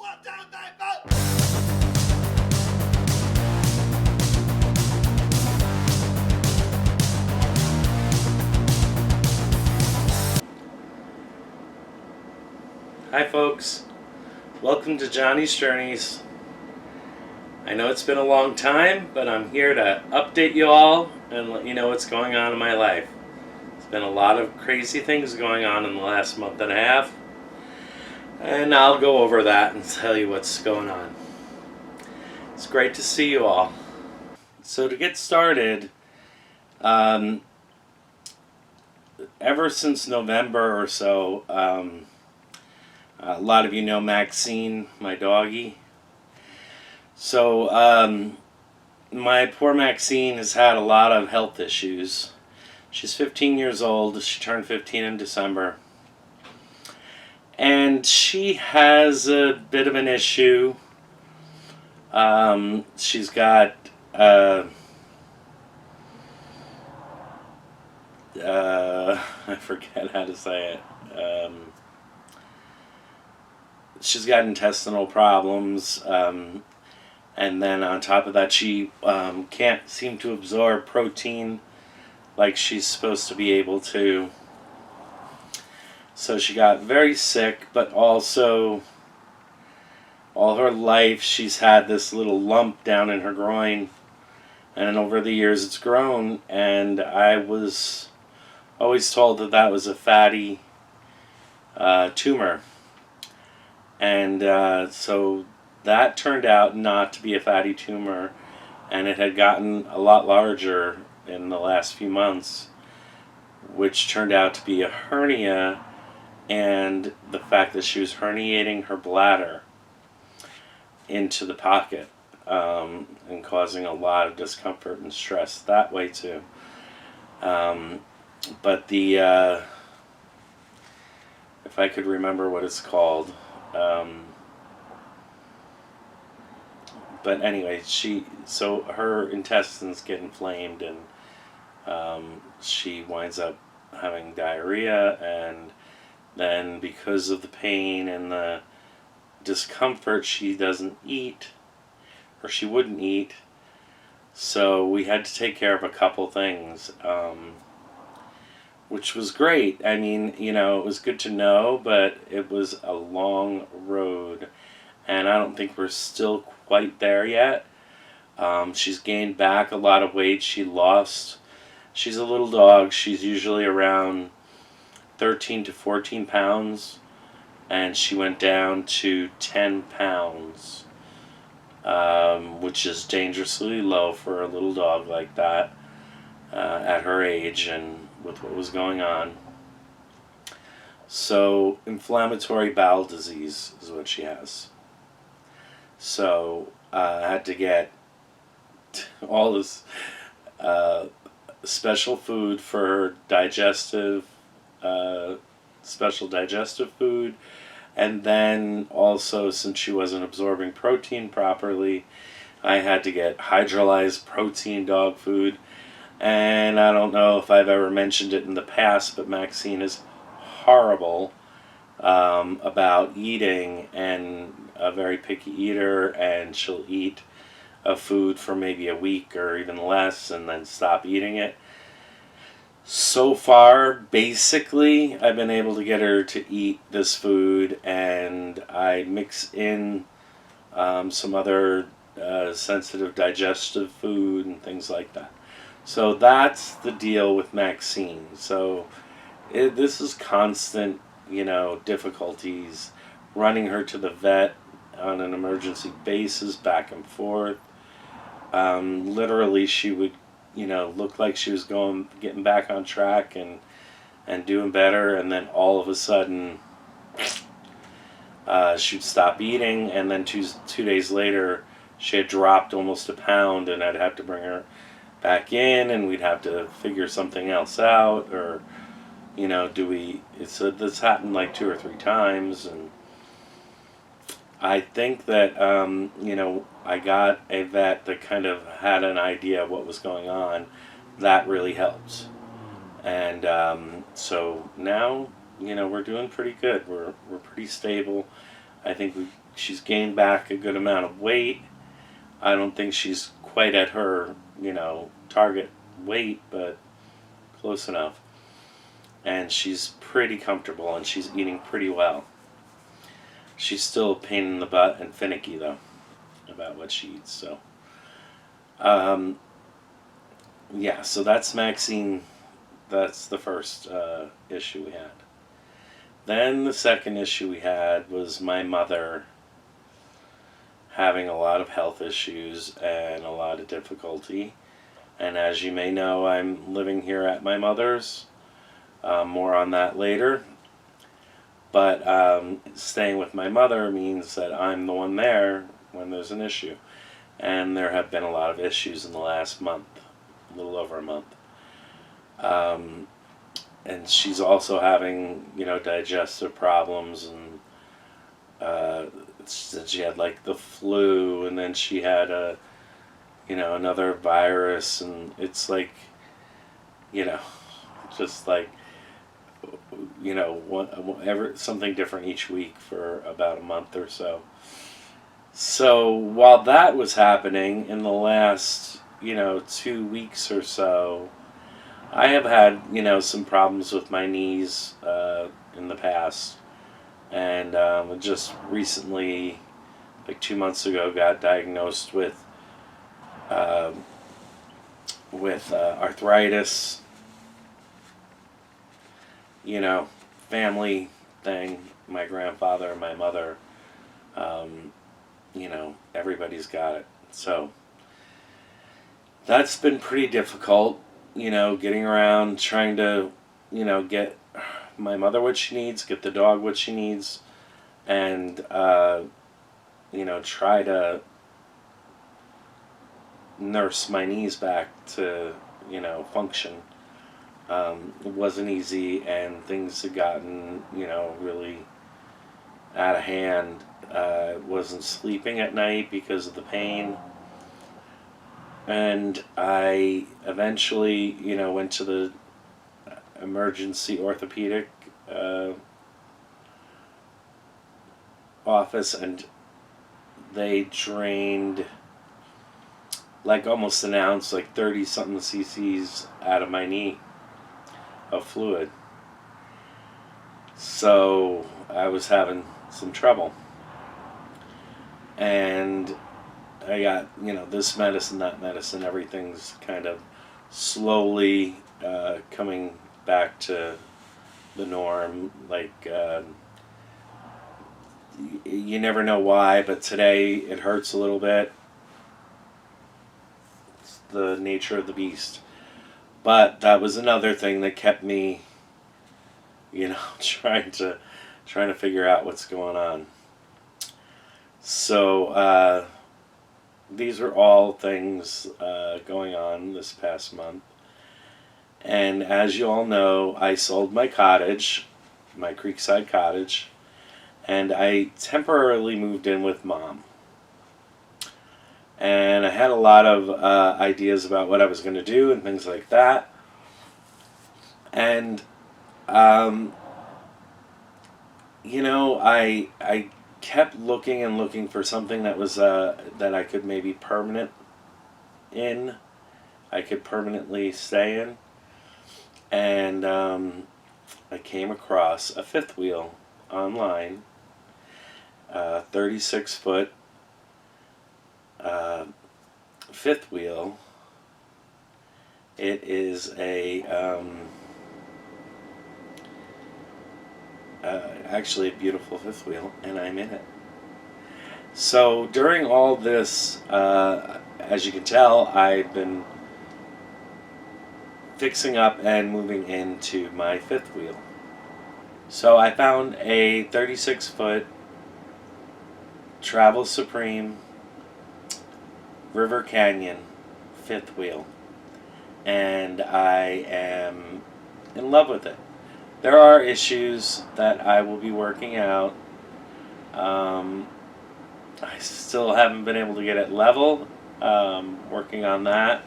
1, 2, 3, 4. Hi folks, welcome to Johnny's Journeys. I know it's been a long time, but I'm here to update you all and let you know what's going on in my life. There's been a lot of crazy things going on in the last month and a half, and I'll go over that and tell you what's going on. It's great to see you all. So to get started, ever since November or so, a lot of you know Maxine, my doggie. So, my poor Maxine has had a lot of health issues. She's 15 years old. She turned 15 in December. And she has a bit of an issue. She's got, I forget how to say it. She's got intestinal problems, and then on top of that, she can't seem to absorb protein like she's supposed to be able to. So she got very sick, but also all her life she's had this little lump down in her groin, and over the years it's grown, and I was always told that that was a fatty tumor. And so that turned out not to be a fatty tumor, and it had gotten a lot larger in the last few months, which turned out to be a hernia, and the fact that she was herniating her bladder into the pocket, and causing a lot of discomfort and stress that way too. But the if I could remember what it's called. But anyway, so her intestines get inflamed, and she winds up having diarrhea, and then because of the pain and the discomfort, she doesn't eat, or she wouldn't eat. So we had to take care of a couple things, which was great. I mean, it was good to know, but it was a long road, and I don't think we're still quite there yet. She's gained back a lot of weight. She's a little dog. She's usually around 13 to 14 pounds, and she went down to 10 pounds, which is dangerously low for a little dog like that at her age and with what was going on. So, inflammatory bowel disease is what she has. So, I had to get all this special food for her digestive, special digestive food, and then also, since she wasn't absorbing protein properly, I had to get hydrolyzed protein dog food. And I don't know if I've ever mentioned it in the past, but Maxine is horrible about eating, and a very picky eater, and she'll eat a food for maybe a week or even less and then stop eating it. So far, basically, I've been able to get her to eat this food, and I mix in some other sensitive digestive food and things like that. So that's the deal with Maxine. So this is constant, difficulties running her to the vet on an emergency basis, back and forth. Literally, she would, look like she was getting back on track and doing better, and then all of a sudden, she'd stop eating, and then two days later, she had dropped almost a pound, and I'd have to bring her back in, and we'd have to figure something else out, or this happened like 2 or 3 times, and I think that I got a vet that kind of had an idea of what was going on. That really helped, and so now we're doing pretty good. We're pretty stable. I think she's gained back a good amount of weight. I don't think she's quite at her, target weight, but close enough. And she's pretty comfortable, and she's eating pretty well. She's still a pain in the butt and finicky, though, about what she eats. So, yeah, so that's Maxine. That's the first issue we had. Then the second issue we had was my mother having a lot of health issues and a lot of difficulty. And as you may know, I'm living here at my mother's. More on that later. But staying with my mother means that I'm the one there when there's an issue. And there have been a lot of issues in the last month, a little over a month. And she's also having, digestive problems, and she had like the flu, and then she had another virus, and it's like, just like, something different each week for about a month or so. So while that was happening in the last, 2 weeks or so, I have had, some problems with my knees in the past. And just recently, like 2 months ago, got diagnosed with arthritis. Family thing. My grandfather and my mother, everybody's got it. So that's been pretty difficult, getting around, trying to, get my mother what she needs, get the dog what she needs, and, try to nurse my knees back to, function. It wasn't easy, and things had gotten, really out of hand. Wasn't sleeping at night because of the pain. And I eventually, went to the emergency orthopedic office, and they drained, like almost an ounce, like 30 something cc's out of my knee of fluid. So I was having some trouble. And I got, this medicine, that medicine, everything's kind of slowly coming back to the norm. Like, you never know why, but today it hurts a little bit. It's the nature of the beast. But that was another thing that kept me, trying to figure out what's going on. So these are all things going on this past month. And as you all know, I sold my cottage, my Creekside cottage, and I temporarily moved in with Mom. And I had a lot of ideas about what I was going to do and things like that. And, I kept looking and looking for something that was that I could maybe permanently stay in. And I came across a fifth wheel online, 36-foot fifth wheel. It is actually a beautiful fifth wheel, and I'm in it. So during all this, as you can tell, I've been fixing up and moving into my fifth wheel. So I found a 36-foot Travel Supreme River Canyon fifth wheel, and I am in love with it. There are issues that I will be working out. I still haven't been able to get it level. Working on that.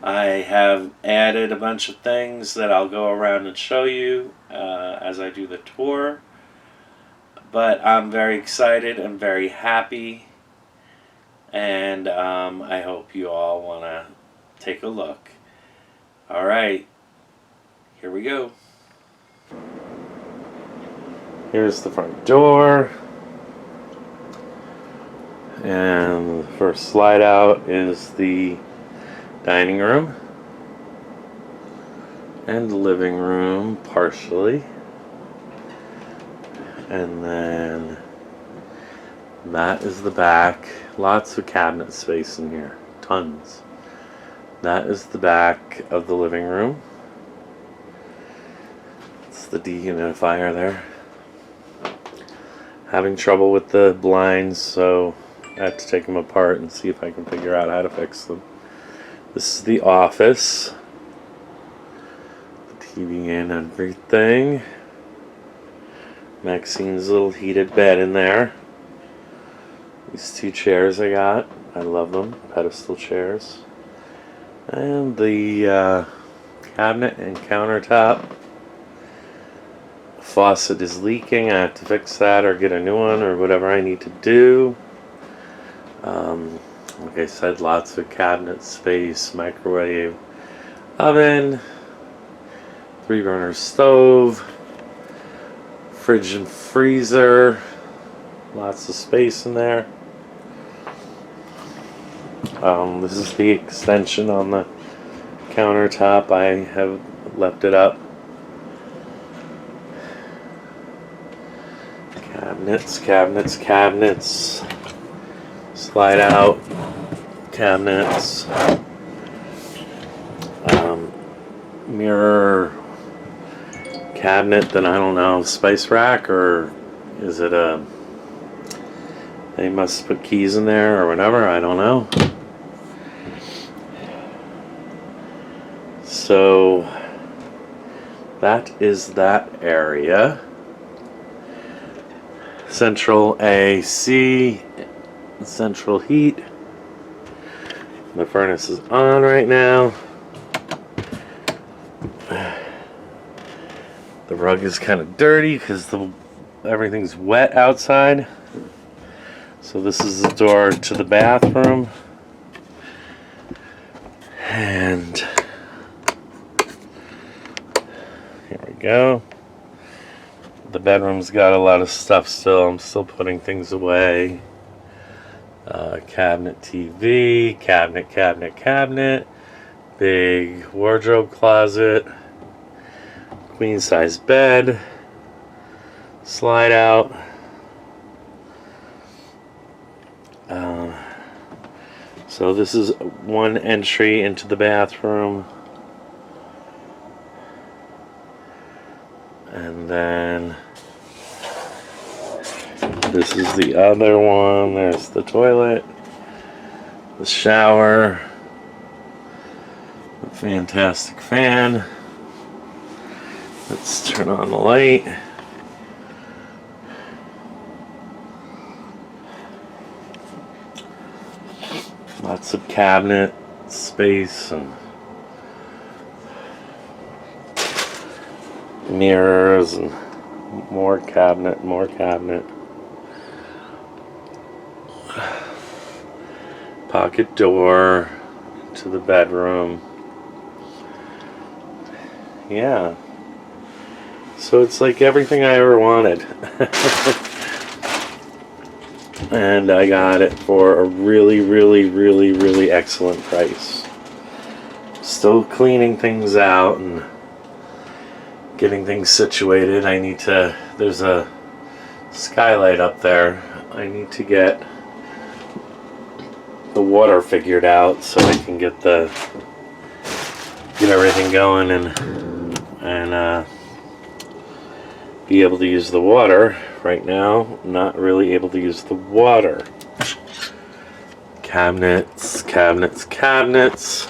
I have added a bunch of things that I'll go around and show you as I do the tour. But I'm very excited and very happy, and I hope you all want to take a look. All right, here we go. Here's the front door, and the first slide out is the dining room and the living room partially, and then that is the back. Lots of cabinet space in here, tons. That is the back of the living room. It's the dehumidifier there. Having trouble with the blinds, so I have to take them apart and see if I can figure out how to fix them. This is the office. The TV and everything. Maxine's little heated bed in there. These two chairs I got. I love them. Pedestal chairs. And the cabinet and countertop. Faucet is leaking. I have to fix that or get a new one or whatever I need to do. Like I said, lots of cabinet space, microwave, oven, 3-burner stove, fridge and freezer, lots of space in there. This is the extension on the countertop. I have left it up. Cabinets, cabinets, cabinets. Slide out cabinets. Mirror cabinet that I don't know, spice rack, or is it a... They must put keys in there or whatever, I don't know. So that is that area. Central AC, central heat. The furnace is on right now. The rug is kind of dirty because everything's wet outside. So this is the door to the bathroom. And here we go. The bedroom's got a lot of stuff still. I'm still putting things away. Cabinet TV, cabinet, cabinet, cabinet. Big wardrobe closet. Queen size bed. Slide out. So this is one entry into the bathroom. And then this is the other one. There's the toilet, the shower, a fantastic fan. Let's turn on the light. Lots of cabinet space and mirrors and more cabinet, more cabinet. Pocket door to the bedroom. Yeah. So it's like everything I ever wanted. And I got it for a really, really, really, really excellent price. Still cleaning things out and getting things situated. I need to, there's a skylight up there. I need to get the water figured out so I can get everything going and be able to use the water. Right now, not really able to use the water. Cabinets, cabinets, cabinets.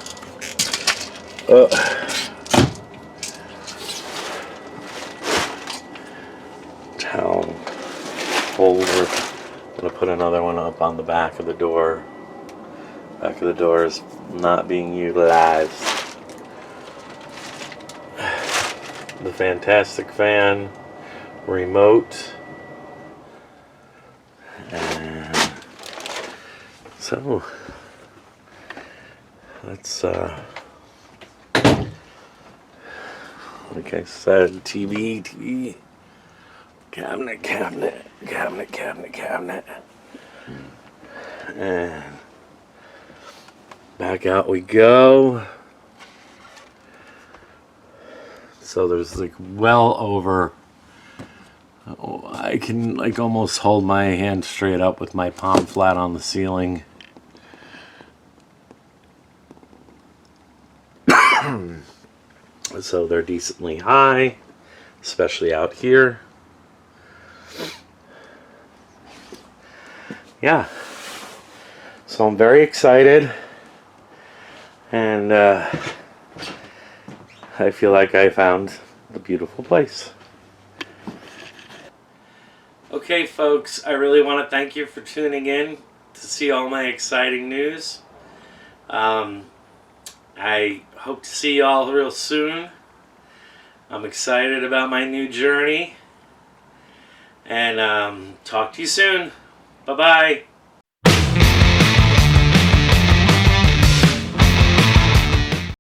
Towel holder. I'm going to put another one up on the back of the door. Back of the door is not being utilized. The fantastic fan, remote. So let's like I said, TV, cabinet, and back out we go. So there's like well over, I can like almost hold my hand straight up with my palm flat on the ceiling. So they're decently high, especially out here. Yeah. So I'm very excited. And I feel like I found a beautiful place. Okay, folks, I really want to thank you for tuning in to see all my exciting news. I hope to see you all real soon. I'm excited about my new journey. And talk to you soon. Bye-bye.